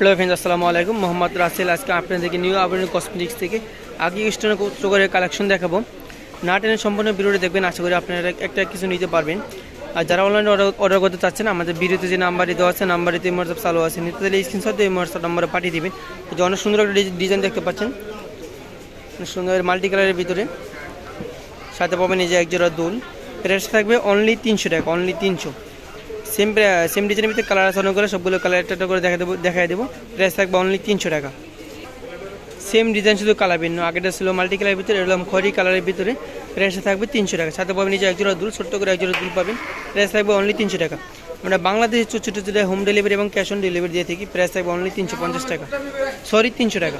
Hello friends, আসসালামু আলাইকুম। মোহাম্মদ রাসেল আজকে আপনাদেরকে নিউ আবরণ কসমেটিক্স থেকে আগে স্টোনের চোখের কালেকশন দেখাবো। না টেনে সম্পূর্ণ ভিডিওটি দেখবেন, আশা করি আপনারা একটা কিছু নিতে পারবেন। আর যারা অনলাইনে অর্ডার করতে চাচ্ছেন, আমাদের ভিডিওতে যে নাম্বারটি দেওয়া আছে, নাম্বারটিতে হোয়াটসঅ্যাপ চালু আছে, নিতে চাইলে স্ক্রিনশট দিয়ে হোয়াটসঅ্যাপ নাম্বারে পাঠিয়ে দেবেন। যে অনেক সুন্দর একটা ডিজাইন দেখতে পাচ্ছেন, সুন্দর মাল্টি কালারের ভিতরে, সাথে পাবেন এই যে একজোড়া দুল। প্রাইস থাকবে অনলি 300 টাকা, অনলি 300। সেম ডিজাইনের ভিতরে কালার আছে অনেক করে, সবগুলো কালার একটা করে দেখাই দেবো। প্রাইস থাকবে অনলি 300 টাকা। সেম ডিজাইন, শুধু কালার ভিন্ন। আগেটা ছিল মাল্টি কালারের ভিতরে, এরকম খয়রি কালারের ভিতরে। প্রাইস থাকবে 300 টাকা। সাথে পাবেন নিজে একজোড়া দুল, ছোট্ট করে একজোড়া দুল পাবেন। প্রাইস থাকবে অনলি 300 টাকা। আমরা বাংলাদেশের ছোটো ছোটো হোম ডেলিভারি এবং ক্যাশ অন ডেলিভারি দিয়ে থাকি। প্রাইস থাকবে অনলি 350 টাকা, 300 টাকা।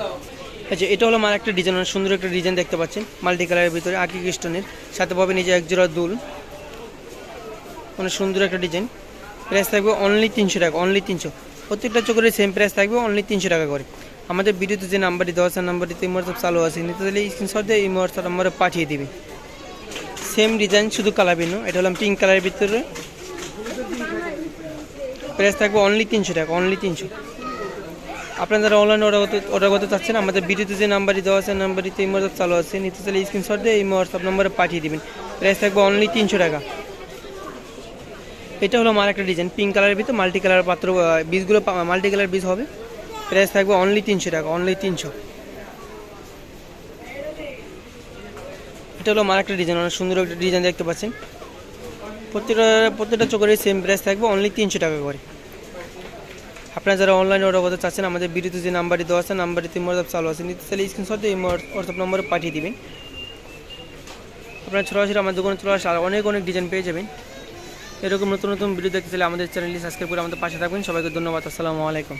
আচ্ছা, এটা হলো আমার একটা ডিজাইন, সুন্দর একটা ডিজাইন দেখতে পাচ্ছেন, মাল্টি কালারের ভিতরে আকিক স্টোনের। সাথে পাবেন নিজে একজোড়া দুল, অনেক সুন্দর একটা ডিজাইন। প্রাইস থাকবে অনলি 300 টাকা, অনলি 300। প্রত্যেকটা চোখের সেম প্রাইস থাকবে, অনলি 300 টাকা করে। আমাদের ভিডিওতে যে নাম্বারটি দেওয়া আছে, নাম্বারটিতে হোয়াটসঅ্যাপ চালু আছে, নিতে চাইলে স্ক্রিনশট দিয়ে হোয়াটসঅ্যাপ নাম্বারে পাঠিয়ে দিবে। সেম ডিজাইন, শুধু কালার ভিন্ন। এটা হলাম পিঙ্ক কালারের ভিতরে। প্রাইস থাকবে অনলি 300 টাকা, অনলি 300। আপনারা যারা অনলাইনে অর্ডার করতে চাচ্ছেন, আমাদের ভিডিওতে যে নাম্বারটি দেওয়া আছে, নাম্বারটিতে হোয়াটসঅ্যাপ চালু আছে, নিতে চাইলে স্ক্রিনশট দিয়ে হোয়াটসঅ্যাপ নাম্বারে পাঠিয়ে দেবেন। প্রাইস থাকবে অনলি 300 টাকা। এটা হলো আমার একটা ডিজাইন, পিঙ্ক কালারের ভিতরে মাল্টি কালার পাত্র, বীজগুলো মাল্টি কালার বীজ হবে। প্রাইস থাকবে অনলি 300 টাকা, অনলি 300। এটা হলো আমার একটা ডিজাইন, অনেক সুন্দর একটা ডিজাইন দেখতে পাচ্ছেন। প্রত্যেকটা চোখের সেম প্রাইস থাকবে, অনলি 300 টাকা করে। আপনারা যারা অনলাইনে অর্ডার করতে চাচ্ছেন, আমাদের ভিডিওতে যে নাম্বারটি দেওয়া আছে, নাম্বারটিতে হোয়াটসঅ্যাপ চালু আছে, নিতে চাইলে স্ক্রিনশট দিয়ে হোয়াটসঅ্যাপ নম্বরে পাঠিয়ে দিবেন। আপনারা সরাসরি আমার দোকানে চলে আসলে অনেক ডিজাইন পেয়ে যাবেন। এরকম নতুন নতুন ভিডিও দেখতে চাইলে আমাদের চ্যানেলটি সাবস্ক্রাইব করে আমাদের পাশে থাকবেন। সবাইকে ধন্যবাদ। আসসালামু আলাইকুম।